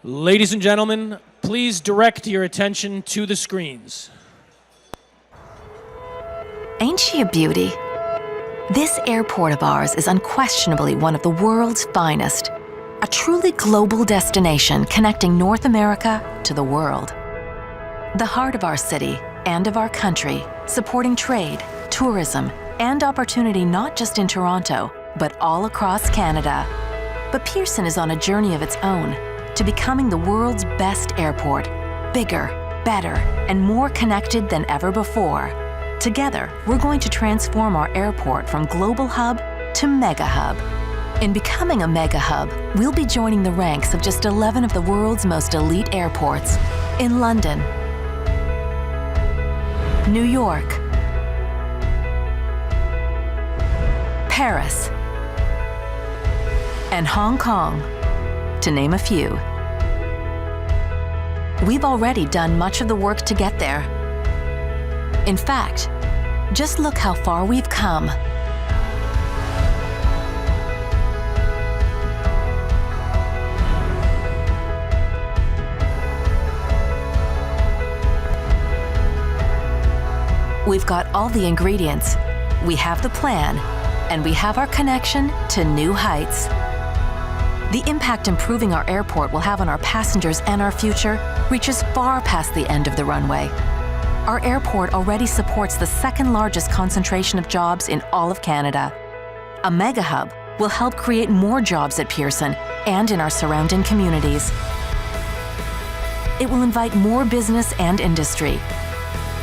Ladies and gentlemen, please direct your attention to the screens. Ain't she a beauty? This airport of ours is unquestionably one of the world's finest, a truly global destination connecting North America to the world. The heart of our city and of our country, supporting trade, tourism, and opportunity not just in Toronto, but all across Canada. But Pearson is on a journey of its own to becoming the world's best airport, bigger, better, and more connected than ever before. Together, we're going to transform our airport from global hub to mega hub. In becoming a mega hub, we'll be joining the ranks of just 11 of the world's most elite airports in London, New York, Paris, and Hong Kong, to name a few. We've already done much of the work to get there. In fact, just look how far we've come. We've got all the ingredients, we have the plan, and we have our connection to new heights. The impact improving our airport will have on our passengers and our future reaches far past the end of the runway. Our airport already supports the second largest concentration of jobs in all of Canada. A mega hub will help create more jobs at Pearson and in our surrounding communities. It will invite more business and industry.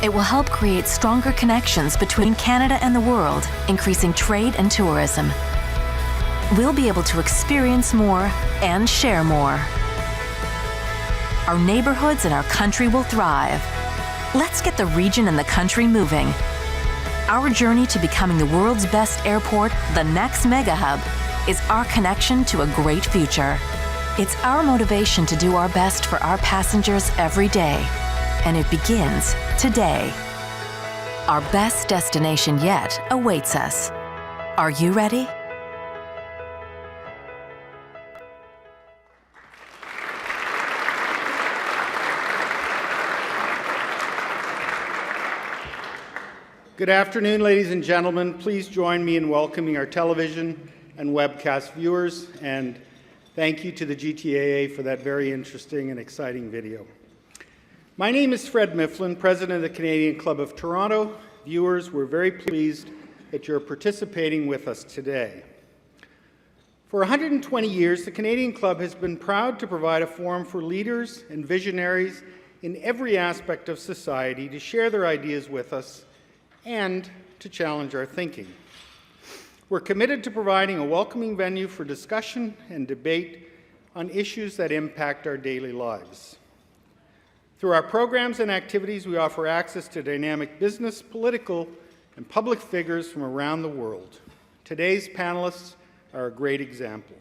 It will help create stronger connections between Canada and the world, increasing trade and tourism. We'll be able to experience more and share more. Our neighborhoods and our country will thrive. Let's get the region and the country moving. Our journey to becoming the world's best airport, the next mega hub, is our connection to a great future. It's our motivation to do our best for our passengers every day, and it begins today. Our best destination yet awaits us. Are you ready? Good afternoon, ladies and gentlemen. Please join me in welcoming our television and webcast viewers, and thank you to the GTAA for that very interesting and exciting video. My name is Fred Mifflin, President of the Canadian Club of Toronto. Viewers, we're very pleased that you're participating with us today. For 120 years, the Canadian Club has been proud to provide a forum for leaders and visionaries in every aspect of society to share their ideas with us and to challenge our thinking. We're committed to providing a welcoming venue for discussion and debate on issues that impact our daily lives. Through our programs and activities, we offer access to dynamic business, political, and public figures from around the world. Today's panelists are a great example.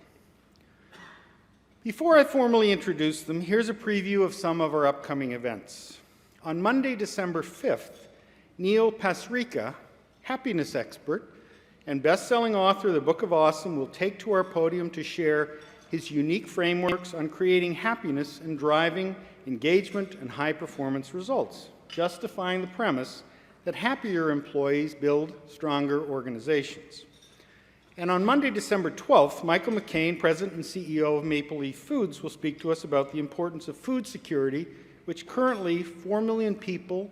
Before I formally introduce them, here's a preview of some of our upcoming events. On Monday, December 5th, Neil Pasricha, happiness expert and best-selling author of the Book of Awesome, will take to our podium to share his unique frameworks on creating happiness and driving engagement and high-performance results, justifying the premise that happier employees build stronger organizations. And on Monday, December 12th, Michael McCain, President and CEO of Maple Leaf Foods, will speak to us about the importance of food security, which currently 4 million people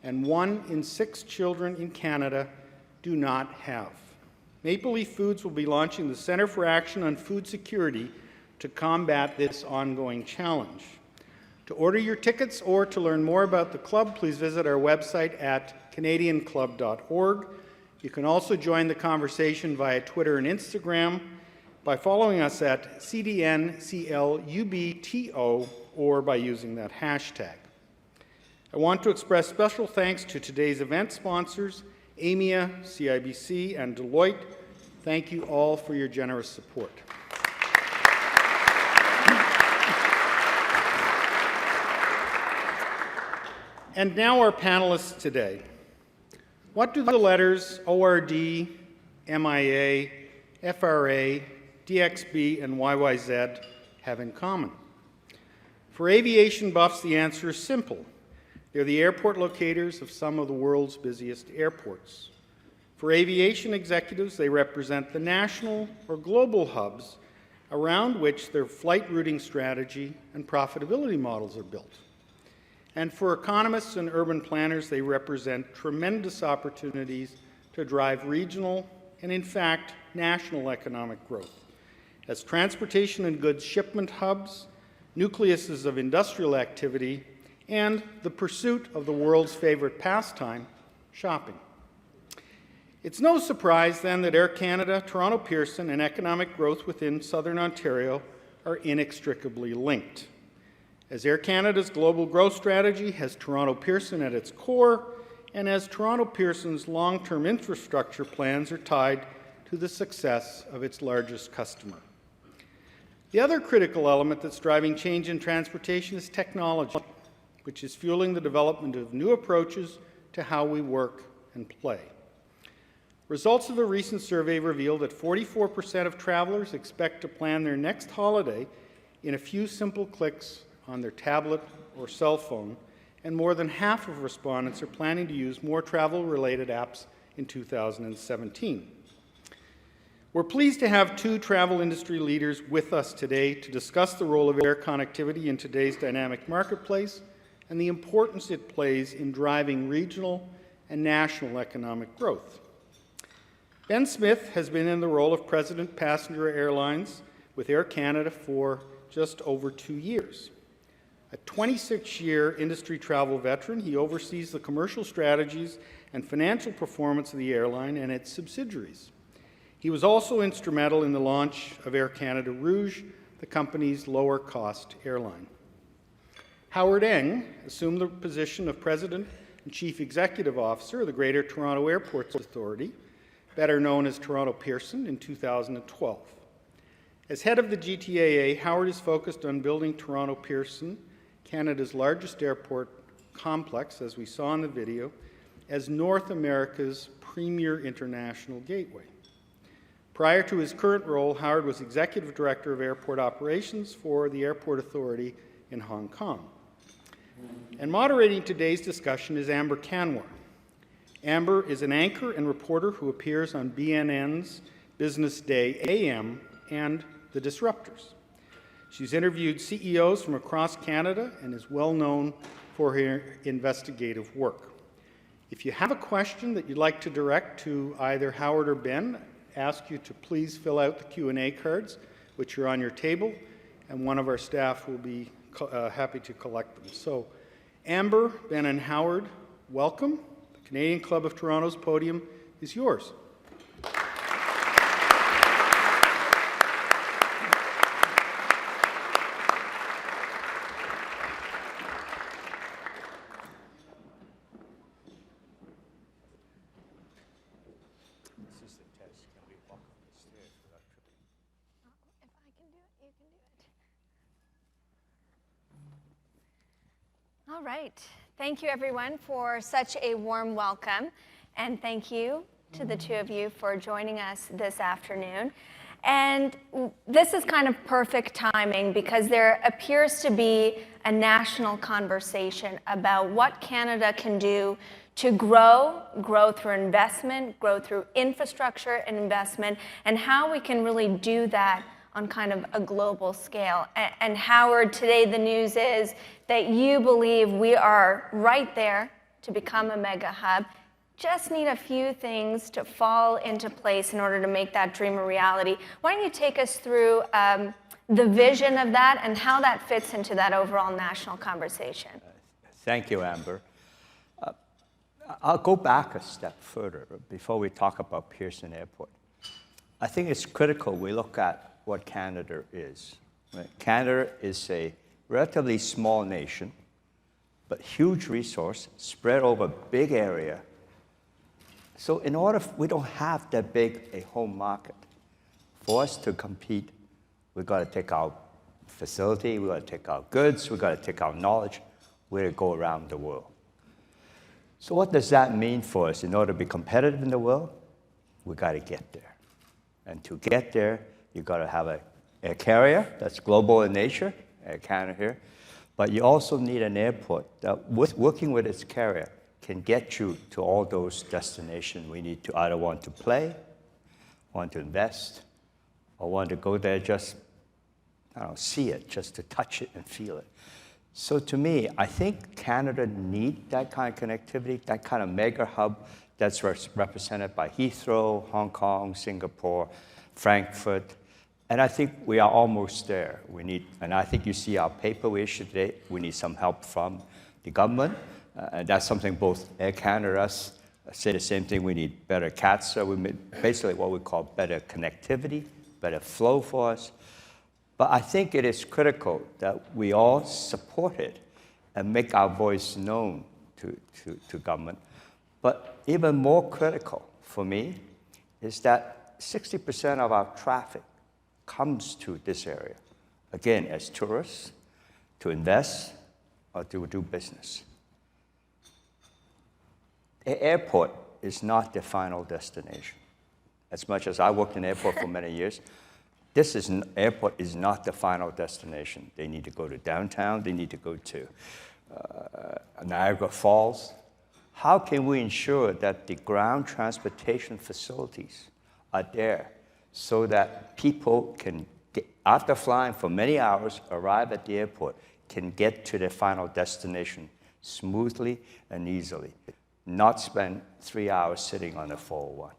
and 1 in 6 children in Canada do not have. Maple Leaf Foods will be launching the Centre for Action on Food Security to combat this ongoing challenge. To order your tickets or to learn more about the club, please visit our website at canadianclub.org. You can also join the conversation via Twitter and Instagram by following us at CDNCLUBTO or by using that hashtag. I want to express special thanks to today's event sponsors, AMIA, CIBC, and Deloitte. Thank you all for your generous support. And now our panelists today. What do the letters ORD, MIA, FRA, DXB, and YYZ have in common? For aviation buffs, the answer is simple. They're the airport locators of some of the world's busiest airports. For aviation executives, they represent the national or global hubs around which their flight routing strategy and profitability models are built. And for economists and urban planners, they represent tremendous opportunities to drive regional and, in fact, national economic growth, as transportation and goods shipment hubs, nucleuses of industrial activity, and the pursuit of the world's favorite pastime, shopping. It's no surprise, then, that Air Canada, Toronto Pearson, and economic growth within Southern Ontario are inextricably linked. As Air Canada's global growth strategy has Toronto Pearson at its core, and as Toronto Pearson's long-term infrastructure plans are tied to the success of its largest customer. The other critical element that's driving change in transportation is technology, which is fueling the development of new approaches to how we work and play. Results of a recent survey reveal that 44% of travelers expect to plan their next holiday in a few simple clicks on their tablet or cell phone, and more than half of respondents are planning to use more travel-related apps in 2017. We're pleased to have two travel industry leaders with us today to discuss the role of air connectivity in today's dynamic marketplace and the importance it plays in driving regional and national economic growth. Ben Smith has been in the role of President Passenger Airlines with Air Canada for just over 2 years. A 26-year industry travel veteran, he oversees the commercial strategies and financial performance of the airline and its subsidiaries. He was also instrumental in the launch of Air Canada Rouge, the company's lower-cost airline. Howard Eng assumed the position of President and Chief Executive Officer of the Greater Toronto Airports Authority, better known as Toronto Pearson, in 2012. As head of the GTAA, Howard is focused on building Toronto Pearson, Canada's largest airport complex, as we saw in the video, as North America's premier international gateway. Prior to his current role, Howard was Executive Director of Airport Operations for the Airport Authority in Hong Kong. And moderating today's discussion is Amber Kanwar. Amber is an anchor and reporter who appears on BNN's Business Day AM and The Disruptors. She's interviewed CEOs from across Canada and is well known for her investigative work. If you have a question that you'd like to direct to either Howard or Ben, I ask you to please fill out the Q&A cards, which are on your table, and one of our staff will be happy to collect them. So, Amber, Ben, and Howard, welcome. The Canadian Club of Toronto's podium is yours. All right. Thank you, everyone, for such a warm welcome. And thank you to the two of you for joining us this afternoon. And this is kind of perfect timing because there appears to be a national conversation about what Canada can do to grow through investment, grow through infrastructure and investment, and how we can really do that on kind of a global scale. And Howard, today the news is that you believe we are right there to become a mega hub. Just need a few things to fall into place in order to make that dream a reality. Why don't you take us through the vision of that and how that fits into that overall national conversation? Thank you, Amber. I'll go back a step further before we talk about Pearson Airport. I think it's critical we look at what Canada is. Right? Canada is a relatively small nation, but huge resource spread over a big area. So in order, we don't have that big a home market. For us to compete, we've got to take our facility, we've got to take our goods, we've got to take our knowledge, we're to go around the world. So what does that mean for us? In order to be competitive in the world, we've got to get there. And to get there, you've got to have a carrier that's global in nature, Air Canada here, But you also need an airport that, working with its carrier, can get you to all those destinations we need to either want to play, want to invest, or want to go there just, I don't know, see it, just to touch it and feel it. So to me, I think Canada needs that kind of connectivity, that kind of mega hub that's represented by Heathrow, Hong Kong, Singapore, Frankfurt. And I think we are almost there. We need, and I think you see our paper we issued today, we need some help from the government. And that's something both Air Canada say the same thing. We need better CATSA. We need basically what we call better connectivity, better flow for us. But I think it is critical that we all support it and make our voice known to government. But even more critical for me is that 60% of our traffic comes to this area, again, as tourists, to invest or to do business. The airport is not the final destination. As much as I worked in airport for many years, airport is not the final destination. They need to go to downtown, they need to go to Niagara Falls. How can we ensure that the ground transportation facilities are there so that people can, after flying for many hours, arrive at the airport, can get to their final destination smoothly and easily, not spend 3 hours sitting on the 401.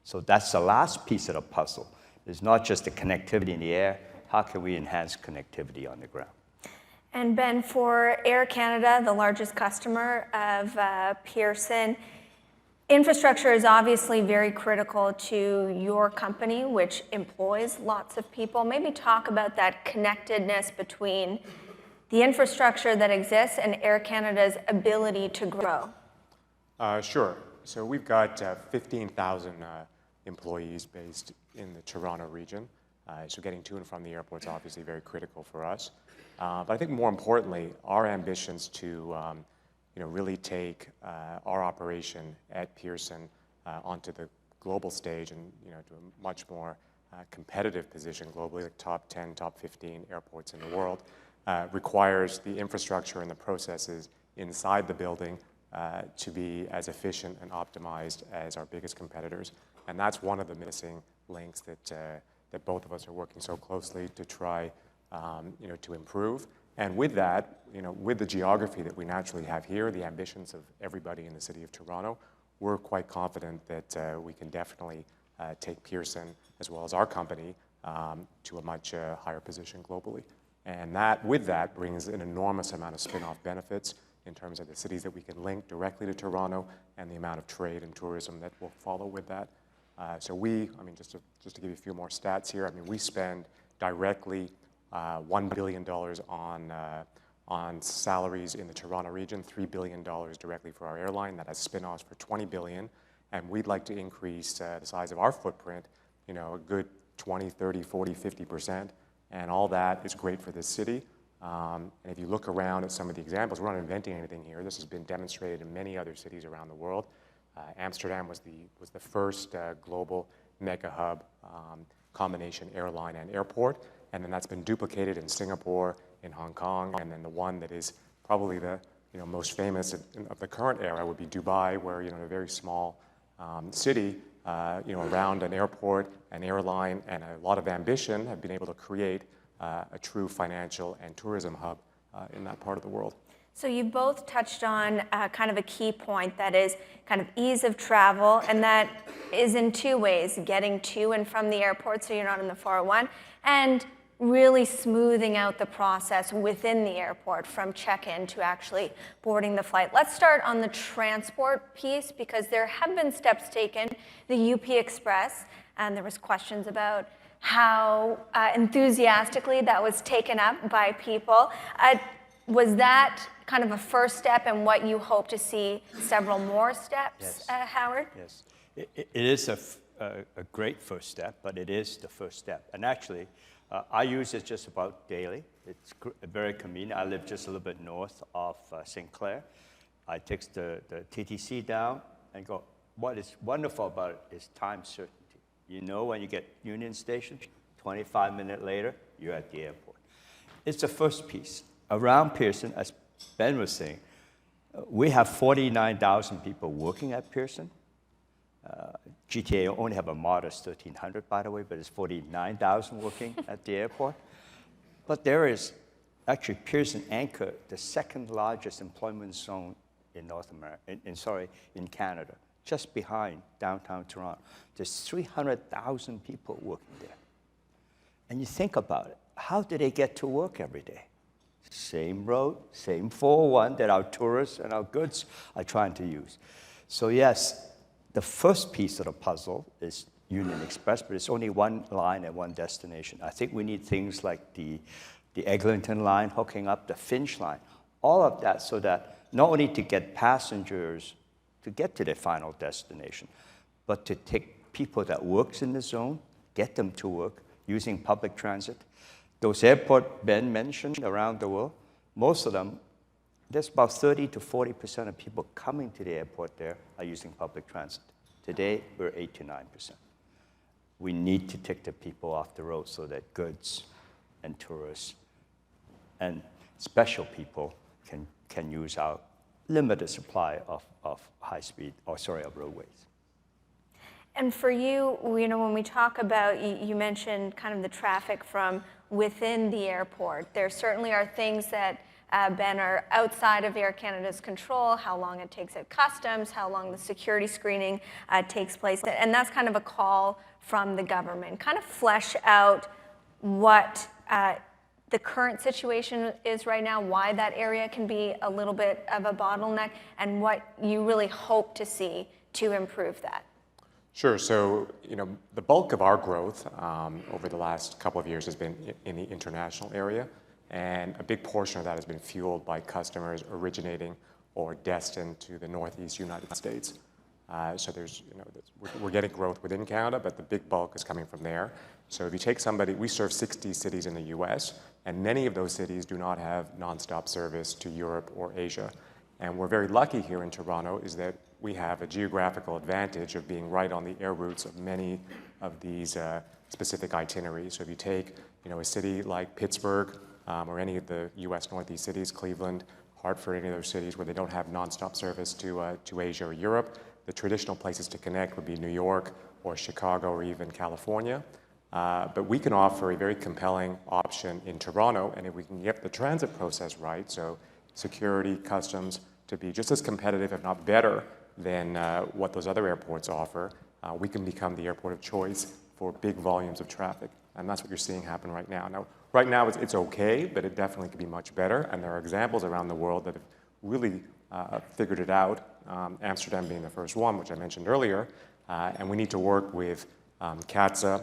So that's the last piece of the puzzle. It's not just the connectivity in the air. How can we enhance connectivity on the ground? And Ben, for Air Canada, the largest customer of Pearson, infrastructure is obviously very critical to your company, which employs lots of people. Maybe talk about that connectedness between the infrastructure that exists and Air Canada's ability to grow. Sure. So we've got 15,000 employees based in the Toronto region. So getting to and from the airport is obviously very critical for us. But I think more importantly, our ambitions to really take our operation at Pearson onto the global stage and to a much more competitive position globally, like top 10, top 15 airports in the world, requires the infrastructure and the processes inside the building to be as efficient and optimized as our biggest competitors. And that's one of the missing links that both of us are working so closely to try to improve. And with that, with the geography that we naturally have here, the ambitions of everybody in the city of Toronto, we're quite confident that we can definitely take Pearson, as well as our company, to a much higher position globally. And with that brings an enormous amount of spin-off benefits in terms of the cities that we can link directly to Toronto and the amount of trade and tourism that will follow with that. So just to give you a few more stats here, we spend directly $1 billion on salaries in the Toronto region, $3 billion directly for our airline. That has spin-offs for $20 billion. And we'd like to increase the size of our footprint, a good 20, 30, 40, 50%. And all that is great for this city. And if you look around at some of the examples, we're not inventing anything here. This has been demonstrated in many other cities around the world. Amsterdam was the first global mega hub combination airline and airport. And then that's been duplicated in Singapore, in Hong Kong, and then the one that is probably the most famous of the current era would be Dubai, where a very small city around an airport, an airline, and a lot of ambition have been able to create a true financial and tourism hub in that part of the world. So you both touched on kind of a key point, that is kind of ease of travel, and that is in two ways: getting to and from the airport so you're not in the 401, and really smoothing out the process within the airport from check-in to actually boarding the flight. Let's start on the transport piece, because there have been steps taken. The UP Express, and there was questions about how enthusiastically that was taken up by people. Was that kind of a first step, and what you hope to see several more steps, Yes. Howard? Yes, it is a great first step, but it is the first step. And actually, I use it just about daily. It's very convenient. I live just a little bit north of St. Clair. I take the TTC down and go. What is wonderful about it is time certainty. When you get Union Station, 25 minutes later, you're at the airport. It's the first piece. around Pearson, as Ben was saying, we have 49,000 people working at Pearson. GTA only have a modest 1,300, by the way, but it's 49,000 working at the airport. But there is actually Pearson anchor, the second largest employment zone in North America, in Canada, just behind downtown Toronto. There's 300,000 people working there. And you think about it, how do they get to work every day? Same road, same 401 that our tourists and our goods are trying to use. So yes, the first piece of the puzzle is Union Express, but it's only one line and one destination. I think we need things like the Eglinton line hooking up, the Finch line, all of that so that not only to get passengers to get to their final destination, but to take people that works in the zone, get them to work using public transit. Those airports Ben mentioned around the world, most of them, there's about 30 to 40% of people coming to the airport there are using public transit. Today, we're 8 to 9%. We need to take the people off the road so that goods and tourists and special people can use our limited supply of high-speed, of roadways. And for you, when we talk about, you mentioned kind of the traffic from within the airport. There certainly are things that, Ben, are outside of Air Canada's control, how long it takes at customs, how long the security screening takes place. And that's kind of a call from the government. Kind of flesh out what the current situation is right now, why that area can be a little bit of a bottleneck, and what you really hope to see to improve that. Sure. So, the bulk of our growth over the last couple of years has been in the international area, and a big portion of that has been fueled by customers originating or destined to the Northeast United States. So we're getting growth within Canada, but the big bulk is coming from there. So if you take we serve 60 cities in the US, and many of those cities do not have nonstop service to Europe or Asia. And we're very lucky here in Toronto is that we have a geographical advantage of being right on the air routes of many of these specific itineraries. So if you take a city like Pittsburgh or any of the US Northeast cities, Cleveland, Hartford, any of those cities where they don't have nonstop service to Asia or Europe, the traditional places to connect would be New York or Chicago or even California. But we can offer a very compelling option in Toronto, and if we can get the transit process right, so security, customs, to be just as competitive, if not better, than what those other airports offer, we can become the airport of choice for big volumes of traffic. And that's what you're seeing happen right now. Now, right now it's okay, but it definitely could be much better. And there are examples around the world that have really figured it out, Amsterdam being the first one, which I mentioned earlier. And we need to work with CATSA,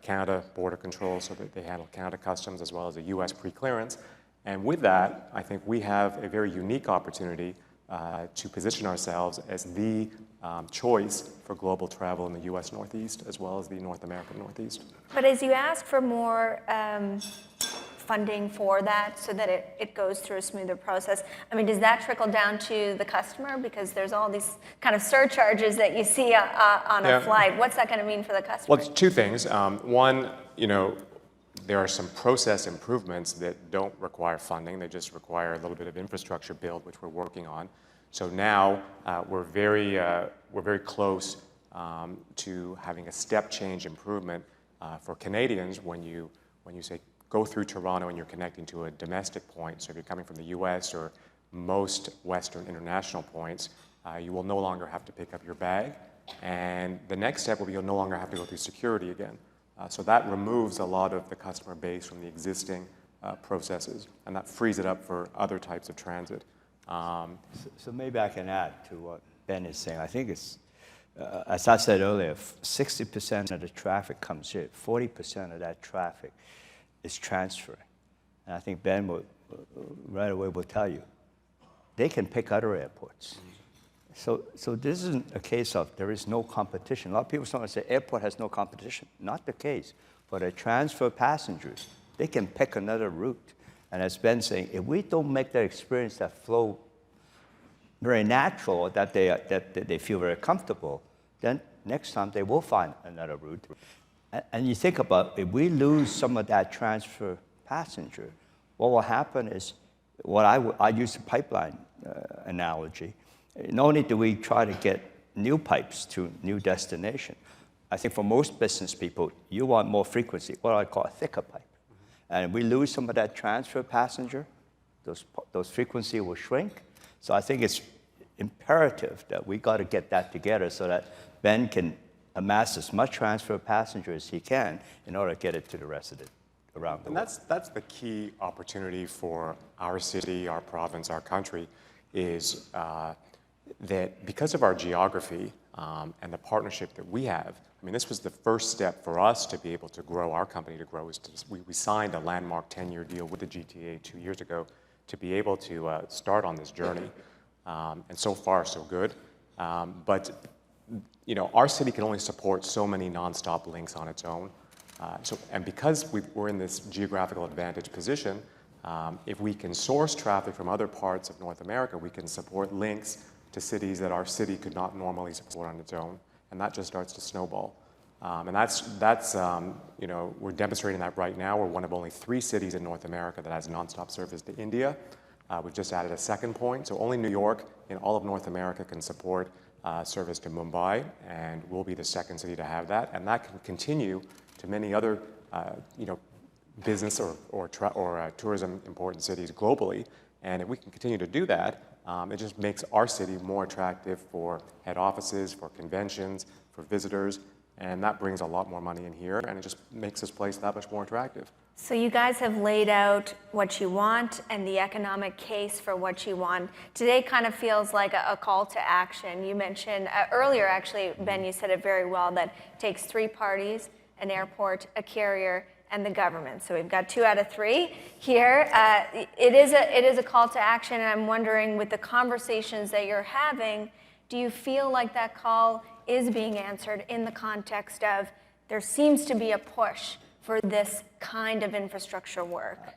Canada Border Control, so that they handle Canada Customs as well as the US pre-clearance. And with that, I think we have a very unique opportunity to position ourselves as the choice for global travel in the US Northeast as well as the North American Northeast. But as you ask for more funding for that so that it goes through a smoother process, I mean, does that trickle down to the customer? Because there's all these kind of surcharges that you see on a flight. What's that going to mean for the customer? Well, it's two things. One, there are some process improvements that don't require funding. They just require a little bit of infrastructure build, which we're working on. So now we're very close to having a step change improvement for Canadians when you say go through Toronto and you're connecting to a domestic point. So if you're coming from the US or most Western international points, you will no longer have to pick up your bag. And the next step will be you'll no longer have to go through security again. So that removes a lot of the customer base from the existing processes, and that frees it up for other types of transit. So maybe I can add to what Ben is saying. I think it's, as I said earlier, 60% of the traffic comes here. 40% of that traffic is transferring. And I think Ben will, right away will tell you, they can pick other airports. So this isn't a case of there is no competition. A lot of people sometimes say airport has no competition. Not the case. For the transfer passengers, they can pick another route. And as Ben's saying, if we don't make that experience, that flow very natural, that they feel very comfortable, then next time they will find another route. And you think about, if we lose some of that transfer passenger, what will happen is I use the pipeline analogy. Not only do we try to get new pipes to new destination, I think for most business people, you want more frequency, what I call a thicker pipe. And we lose some of that transfer passenger, those frequency will shrink. So I think it's imperative that we got to get that together so that Ben can amass as much transfer passenger as he can in order to get it to the rest of it around the world. And that's the key opportunity for our city, our province, our country, is that because of our geography and the partnership that we have, I mean, this was the first step for us to be able to grow, our company to grow, is we signed a landmark 10-year deal with the GTA 2 years ago to be able to start on this journey. And so far, so good. But you know, our city can only support so many nonstop links on its own. And because we're in this geographical advantage position, if we can source traffic from other parts of North America, we can support links to cities that our city could not normally support on its own, and that just starts to snowball. And that's you know, we're demonstrating that right now. We're one of only 3 cities in North America that has nonstop service to India. We've just added a second point, so only New York in all of North America can support service to Mumbai, and we'll be the second city to have that, and that can continue to many other you know, business or tourism important cities globally. And if we can continue to do that, it just makes our city more attractive for head offices, for conventions, for visitors, and that brings a lot more money in here, and it just makes this place that much more attractive. So you guys have laid out what you want and the economic case for what you want. Today kind of feels like a call to action. You mentioned earlier, actually, Ben, you said it very well, that it takes 3 parties, an airport, a carrier, and the government. So we've got 2 out of 3 here. It is a call to action, and I'm wondering, with the conversations that you're having, do you feel like that call is being answered in the context of there seems to be a push for this kind of infrastructure work?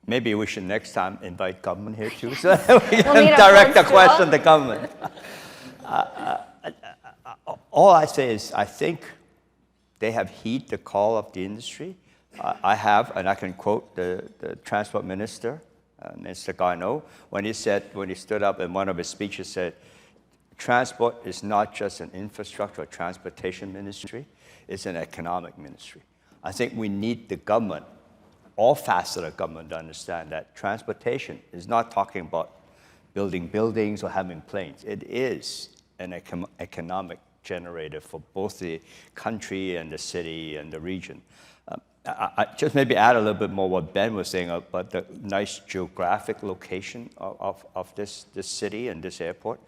Maybe we should next time invite government here too, so that we can direct the question to government. All I say is I think they have heed the call of the industry. I have, and I can quote the transport minister, Mr. Garneau, when he stood up in one of his speeches, said, transport is not just an infrastructure or transportation ministry, it's an economic ministry. I think we need the government, all facets of government, to understand that transportation is not talking about building buildings or having planes. It is an economic generator for both the country and the city and the region. I just maybe add a little bit more what Ben was saying about the nice geographic location of this city and this airport.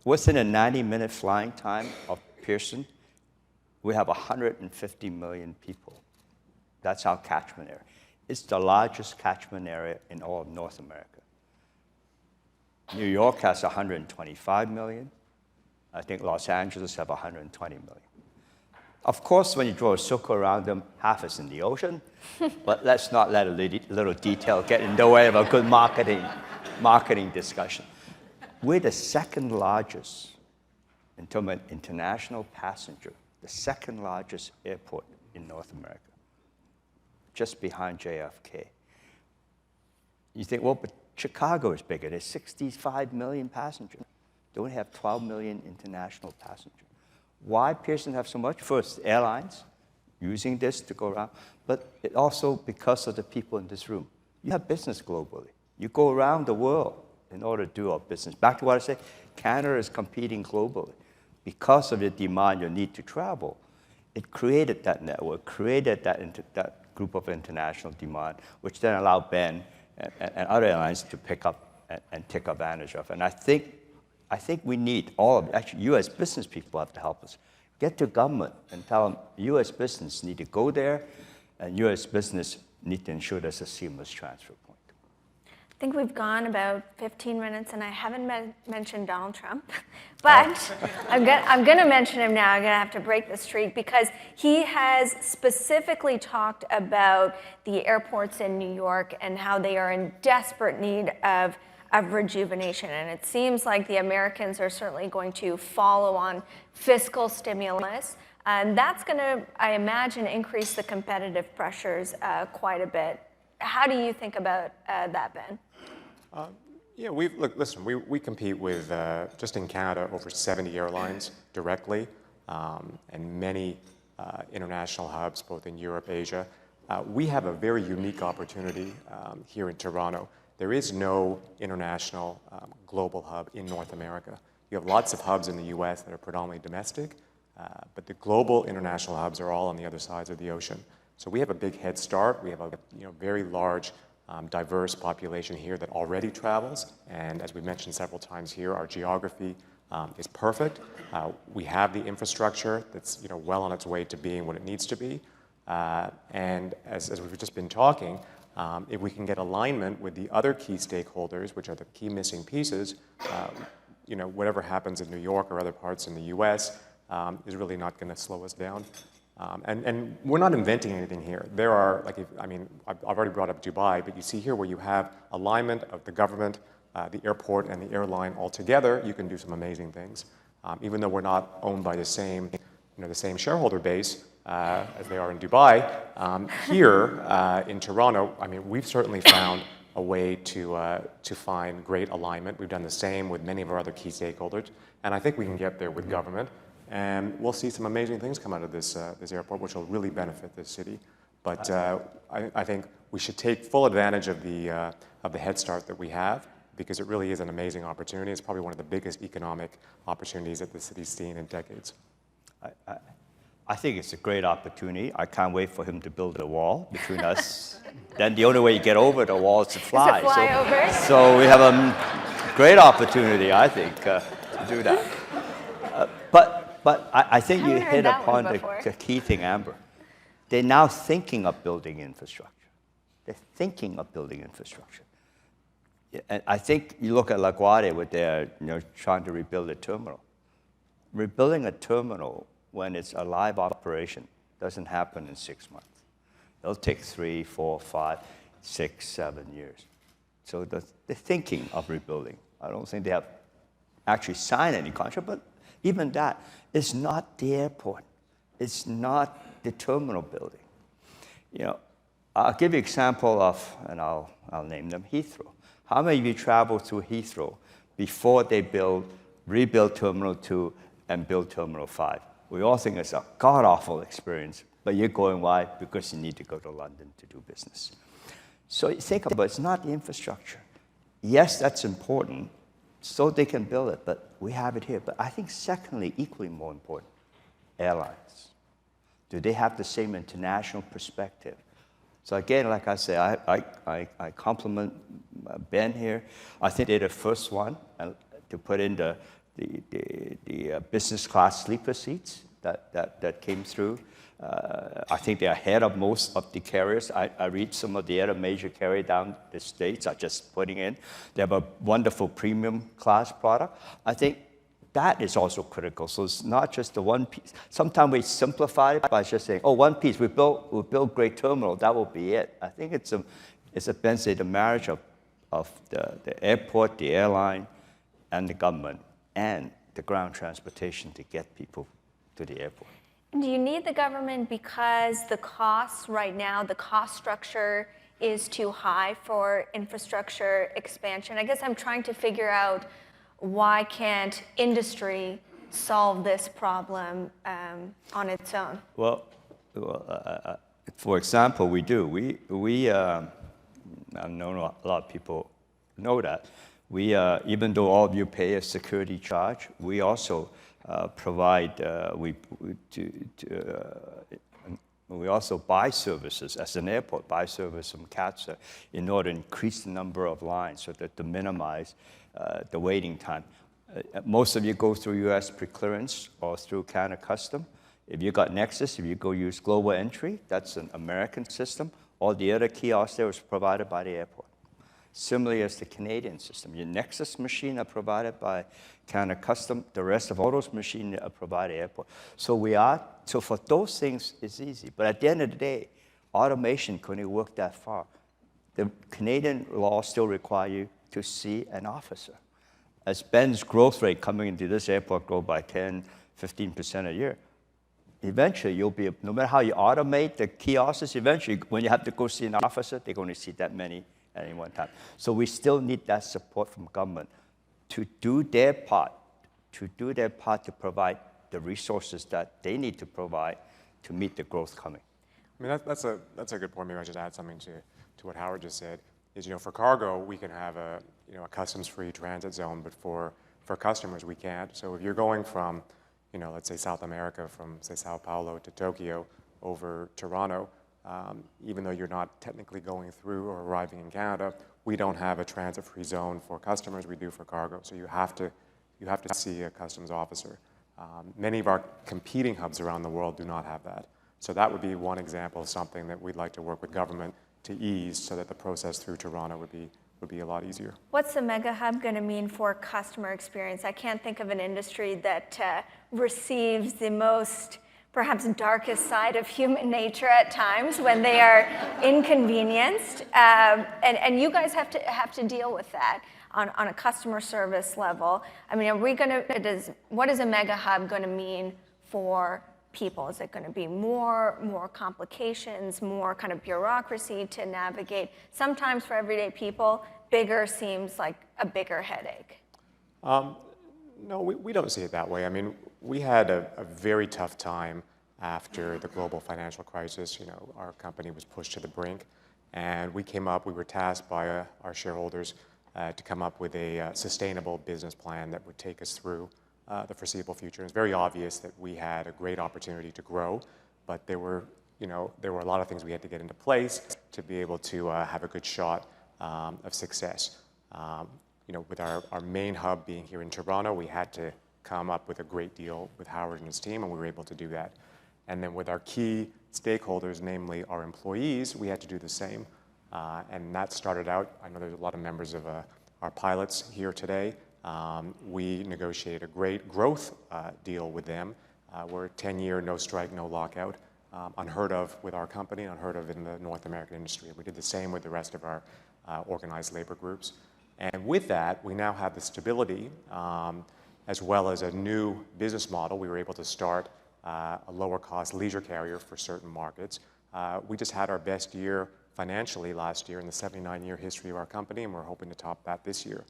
Within a 90-minute flying time of Pearson, we have 150 million people. That's our catchment area. It's the largest catchment area in all of North America. New York has 125 million. I think Los Angeles have 120 million. Of course, when you draw a circle around them, half is in the ocean, but let's not let a little detail get in the way of a good marketing discussion. We're the second largest, in terms of international passenger, the second largest airport in North America, just behind JFK. You think, well, but Chicago is bigger. There's 65 million passengers. They only have 12 million international passengers. Why Pearson have so much? First, airlines using this to go around, but it also because of the people in this room. You have business globally. You go around the world in order to do our business. Back to what I said, Canada is competing globally. Because of the demand, your need to travel, it created that network, created that group of international demand, which then allowed Ben and other airlines to pick up and take advantage of. And I think we need all of it. Actually, U.S. business people have to help us. Get to government and tell them U.S. business need to go there, and U.S. business need to ensure there's a seamless transfer point. I think we've gone about 15 minutes, and I haven't mentioned Donald Trump, but I'm going to mention him now. I'm going to have to break the streak because he has specifically talked about the airports in New York and how they are in desperate need of rejuvenation. And it seems like the Americans are certainly going to follow on fiscal stimulus. And that's going to, I imagine, increase the competitive pressures quite a bit. how do you think about that, Ben? Yeah, listen, we compete with, just in Canada, over 70 airlines directly, and many international hubs, both in Europe, Asia. We have a very unique opportunity here in Toronto. There is no international global hub in North America. You have lots of hubs in the US that are predominantly domestic, but the global international hubs are all on the other sides of the ocean. So we have a big head start. We have a very large, diverse population here that already travels. And as we mentioned several times here, our geography is perfect. We have the infrastructure that's well on its way to being what it needs to be. And as we've just been talking, if we can get alignment with the other key stakeholders, which are the key missing pieces, whatever happens in New York or other parts in the US is really not going to slow us down. And we're not inventing anything here. There are, I've already brought up Dubai, but you see here where you have alignment of the government, the airport, and the airline all together, you can do some amazing things. Even though we're not owned by the same shareholder base as they are in Dubai, here in Toronto, we've certainly found a way to find great alignment. We've done the same with many of our other key stakeholders, and I think we can get there with government. And we'll see some amazing things come out of this airport, which will really benefit this city. But I think we should take full advantage of the head start that we have, because it really is an amazing opportunity. It's probably one of the biggest economic opportunities that the city's seen in decades. I think it's a great opportunity. I can't wait for him to build a wall between us. Then the only way you get over the wall is to fly. Is to fly over? So we have a great opportunity, I think, to do that. But I think you hit upon the key thing, Amber. They're now thinking of building infrastructure. They're thinking of building infrastructure. And I think you look at LaGuardia with their, trying to rebuild a terminal. Rebuilding a terminal when it's a live operation doesn't happen in 6 months. It'll take 3, 4, 5, 6, 7 years. So they're thinking of rebuilding. I don't think they have actually signed any contract, but even that, it's not the airport. It's not the terminal building. I'll give you an example of, and I'll name them, Heathrow. How many of you traveled through Heathrow before they rebuild Terminal 2 and build Terminal 5? We all think it's a god-awful experience, but you're going, why? Because you need to go to London to do business. So you think about it, it's not the infrastructure. Yes, that's important, so they can build it, but we have it here. But I think secondly, equally more important, airlines. Do they have the same international perspective? So again, like I say, I compliment Ben here. I think they're the first one to put in the business class sleeper seats that came through. I think they're ahead of most of the carriers. I read some of the other major carriers down the States are just putting in. They have a wonderful premium class product. I think that is also critical. So it's not just the one piece. Sometimes we simplify it by just saying, one piece, we build great terminal, that will be it. I think it's the marriage of the airport, the airline, and the government, and the ground transportation to get people to the airport. Do you need the government because the costs right now, the cost structure is too high for infrastructure expansion? I guess I'm trying to figure out, why can't industry solve this problem on its own? Well, for example, we do. I know a lot of people know that. Even though all of you pay a security charge, we also provide, we also buy services as an airport, buy service from CATSA in order to increase the number of lines so that to minimize the waiting time. Most of you go through U.S. preclearance or through Canada Custom. If you got Nexus, if you go use Global Entry, that's an American system. All the other kiosks there is provided by the airport. Similarly as the Canadian system. Your Nexus machine are provided by Canada Custom. The rest of all those machines are provided at airport. So for those things, it's easy. But at the end of the day, automation couldn't work that far. The Canadian law still require you to see an officer. As Ben's growth rate coming into this airport grow by 10, 15% a year, eventually you'll be, no matter how you automate the kiosks, eventually when you have to go see an officer, they're going to see that many at any one time. So we still need that support from government to do their part, to provide the resources that they need to provide to meet the growth coming. I mean, that's a good point. Maybe I should add something to what Howard just said. Is, for cargo, we can have a customs-free transit zone, but for customers, we can't. So if you're going from, let's say South America, from say Sao Paulo to Tokyo over Toronto, even though you're not technically going through or arriving in Canada, we don't have a transit-free zone for customers. We do for cargo. So you have to see a customs officer. Many of our competing hubs around the world do not have that. So that would be one example of something that we'd like to work with government to ease so that the process through Toronto would be a lot easier. What's the mega hub going to mean for customer experience? I can't think of an industry that receives the most, perhaps darkest side of human nature at times when they are inconvenienced, and you guys have to deal with that on a customer service level. I mean, what is a mega hub going to mean for people? Is it going to be more complications, more kind of bureaucracy to navigate? Sometimes for everyday people, bigger seems like a bigger headache. No, we don't see it that way. I mean, we had a very tough time after the global financial crisis. Our company was pushed to the brink, and we were tasked by our shareholders to come up with a sustainable business plan that would take us through the foreseeable future. It's very obvious that we had a great opportunity to grow, but there were a lot of things we had to get into place to be able to have a good shot of success. With our main hub being here in Toronto, we had to come up with a great deal with Howard and his team, and we were able to do that. And then with our key stakeholders, namely our employees, we had to do the same. And that started out, I know there's a lot of members of our pilots here today. We negotiated a great growth deal with them. We're a 10-year, no strike, no lockout, unheard of with our company, unheard of in the North American industry. We did the same with the rest of our organized labor groups. And with that, we now have the stability, as well as a new business model. We were able to start a lower cost leisure carrier for certain markets. We just had our best year financially last year in the 79-year history of our company, and we're hoping to top that this year.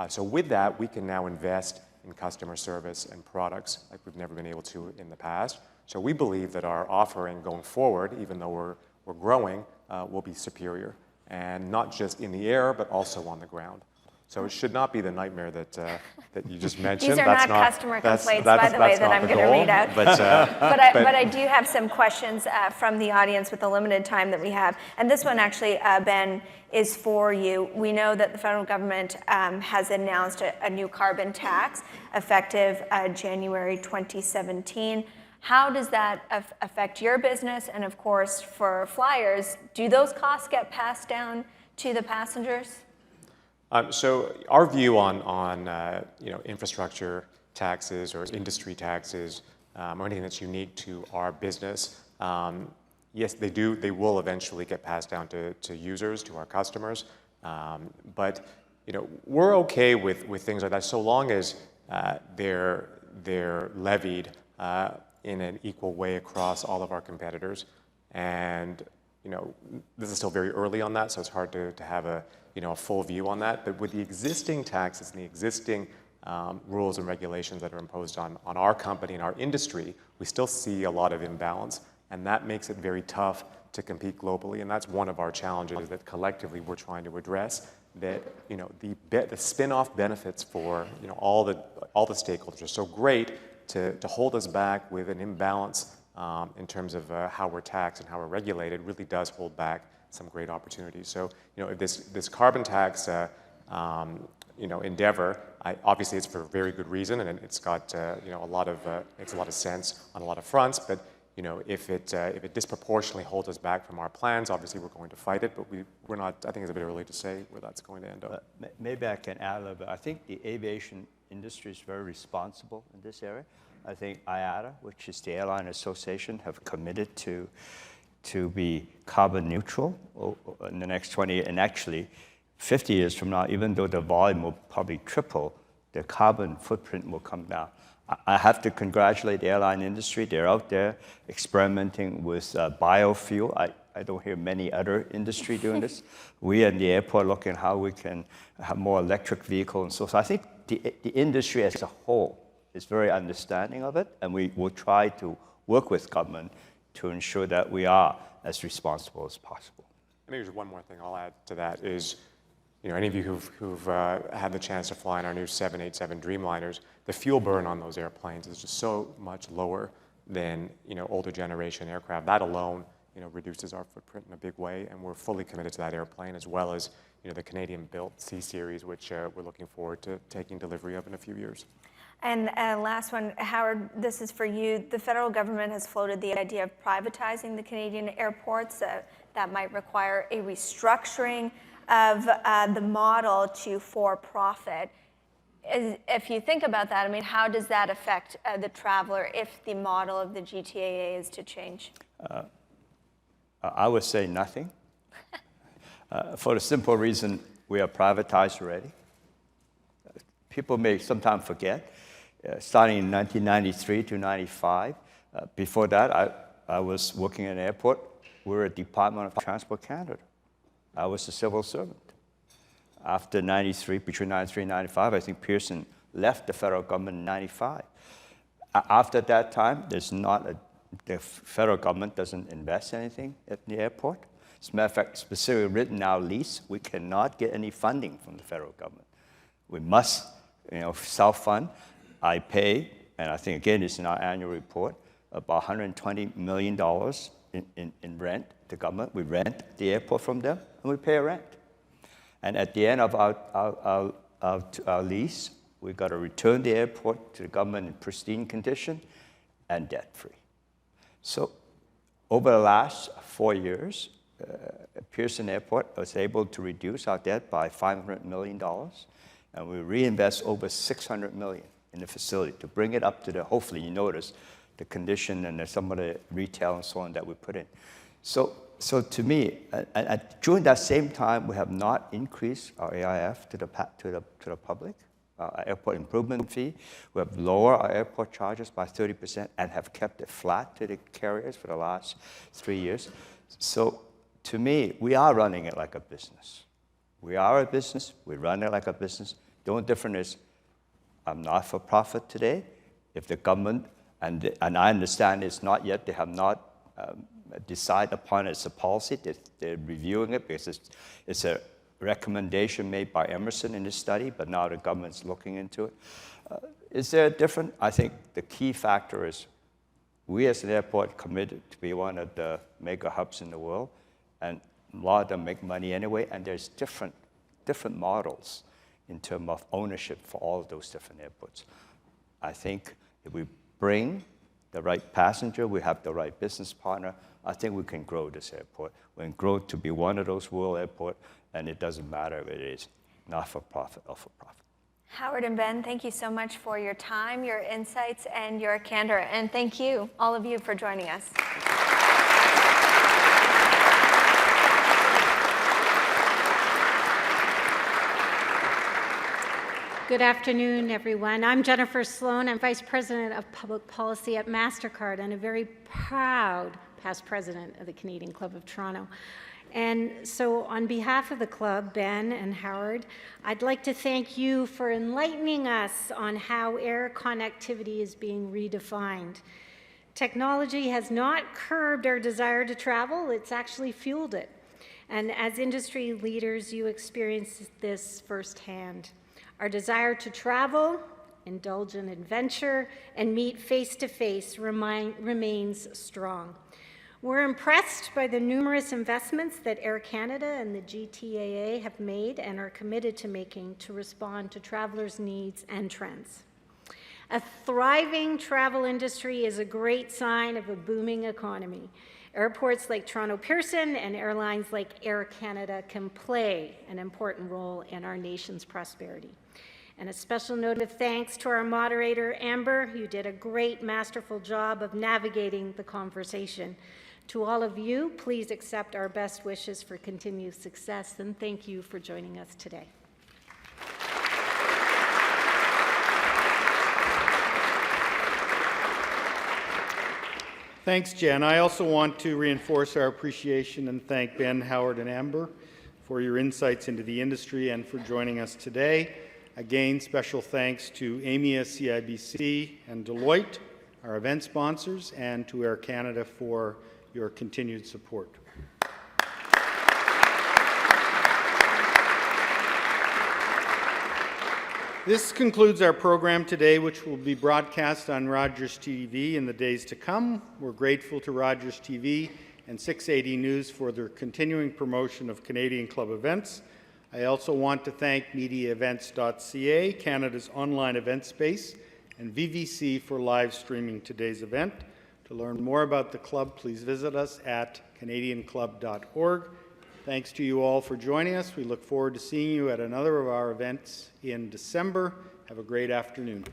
So with that, we can now invest in customer service and products like we've never been able to in the past. So we believe that our offering going forward, even though we're growing, will be superior, and not just in the air, but also on the ground. So it should not be the nightmare that you just mentioned. These are not customer complaints, by the way, that I'm going to read out. But I do have some questions from the audience with the limited time that we have. And this one actually, Ben, is for you. We know that the federal government has announced a new carbon tax effective January 2017. How does that affect your business? And of course, for flyers, do those costs get passed down to the passengers? So our view on infrastructure taxes or industry taxes or anything that's unique to our business, yes, they will eventually get passed down to users, to our customers. But we're okay with things like that so long as they're levied in an equal way across all of our competitors. And this is still very early on that, so it's hard to have a full view on that. But with the existing taxes and the existing rules and regulations that are imposed on our company and our industry, we still see a lot of imbalance, and that makes it very tough to compete globally. And that's one of our challenges that collectively we're trying to address. That the spin-off benefits for all the stakeholders are so great to hold us back with an imbalance in terms of how we're taxed and how we're regulated really does hold back some great opportunities. So, if this carbon tax, endeavor, obviously it's for a very good reason, and it's got, makes a lot of sense on a lot of fronts. But, if it disproportionately holds us back from our plans, obviously we're going to fight it. But we're not. I think it's a bit early to say where that's going to end up. Maybe I can add a little bit. I think the aviation industry is very responsible in this area. I think IATA, which is the Airline Association, have committed to be carbon neutral in the next 20 years. And actually, 50 years from now, even though the volume will probably triple, the carbon footprint will come down. I have to congratulate the airline industry. They're out there experimenting with biofuel. I don't hear many other industry doing this. We at the airport looking at how we can have more electric vehicles and so I think the industry as a whole is very understanding of it, and we will try to work with government to ensure that we are as responsible as possible. Maybe just one more thing I'll add to that is, any of you who've had the chance to fly in our new 787 Dreamliners, the fuel burn on those airplanes is just so much lower than older generation aircraft. That alone, reduces our footprint in a big way, and we're fully committed to that airplane, as well as the Canadian-built C-Series, which we're looking forward to taking delivery of in a few years. And last one, Howard, this is for you. The federal government has floated the idea of privatizing the Canadian airports. That might require a restructuring of the model to for-profit. If you think about that, I mean, how does that affect the traveler if the model of the GTAA is to change? I would say nothing. For the simple reason we are privatized already. People may sometimes forget, starting in 1993 to 95, before that I was working in an airport. We were a Department of Transport Canada. I was a civil servant. After 93, between 93 and 95, I think Pearson left the federal government in 95. After that time, the federal government doesn't invest anything at the airport. As a matter of fact, specifically written in our lease, we cannot get any funding from the federal government. We must, self-fund. I pay, and I think again it's in our annual report, about $120 million in rent to government. We rent the airport from them, and we pay a rent. And at the end of our lease, we've got to return the airport to the government in pristine condition and debt-free. So over the last 4 years, Pearson Airport was able to reduce our debt by $500 million, and we reinvest over $600 million in the facility to bring it up to hopefully you notice, the condition and some of the retail and so on that we put in. So to me, during that same time, we have not increased our AIF to the public, our airport improvement fee. We have lowered our airport charges by 30% and have kept it flat to the carriers for the last 3 years. So to me, we are running it like a business. We are a business. We run it like a business. The only difference is I'm not for profit today. If the government, and I understand it's not yet, they have not decided upon it as a policy. They're reviewing it because it's a recommendation made by Emerson in this study, but now the government's looking into it. Is there a difference? I think the key factor is we as an airport committed to be one of the mega hubs in the world, and a lot of them make money anyway, and there's different models in terms of ownership for all of those different airports. I think if we bring the right passenger, we have the right business partner, I think we can grow this airport. We can grow to be one of those world airports, and it doesn't matter if it is not for profit or for profit. Howard and Ben, thank you so much for your time, your insights, and your candor. And thank you, all of you, for joining us. Good afternoon, everyone. I'm Jennifer Sloan. I'm Vice President of Public Policy at MasterCard and a very proud past president of the Canadian Club of Toronto. And so on behalf of the club, Ben and Howard, I'd like to thank you for enlightening us on how air connectivity is being redefined. Technology has not curbed our desire to travel, it's actually fueled it. And as industry leaders, you experience this firsthand. Our desire to travel, indulge in adventure, and meet face-to-face remains strong. We're impressed by the numerous investments that Air Canada and the GTAA have made and are committed to making to respond to travelers' needs and trends. A thriving travel industry is a great sign of a booming economy. Airports like Toronto Pearson and airlines like Air Canada can play an important role in our nation's prosperity. And a special note of thanks to our moderator, Amber, who did a great, masterful job of navigating the conversation. To all of you, please accept our best wishes for continued success, and thank you for joining us today. Thanks, Jen. I also want to reinforce our appreciation and thank Ben, Howard, and Amber for your insights into the industry and for joining us today. Again, special thanks to AMIA, CIBC, and Deloitte, our event sponsors, and to Air Canada for your continued support. This concludes our program today, which will be broadcast on Rogers TV in the days to come. We're grateful to Rogers TV and 680 News for their continuing promotion of Canadian Club events. I also want to thank MediaEvents.ca, Canada's online event space, and VVC for live streaming today's event. To learn more about the club, please visit us at canadianclub.org. Thanks to you all for joining us. We look forward to seeing you at another of our events in December. Have a great afternoon.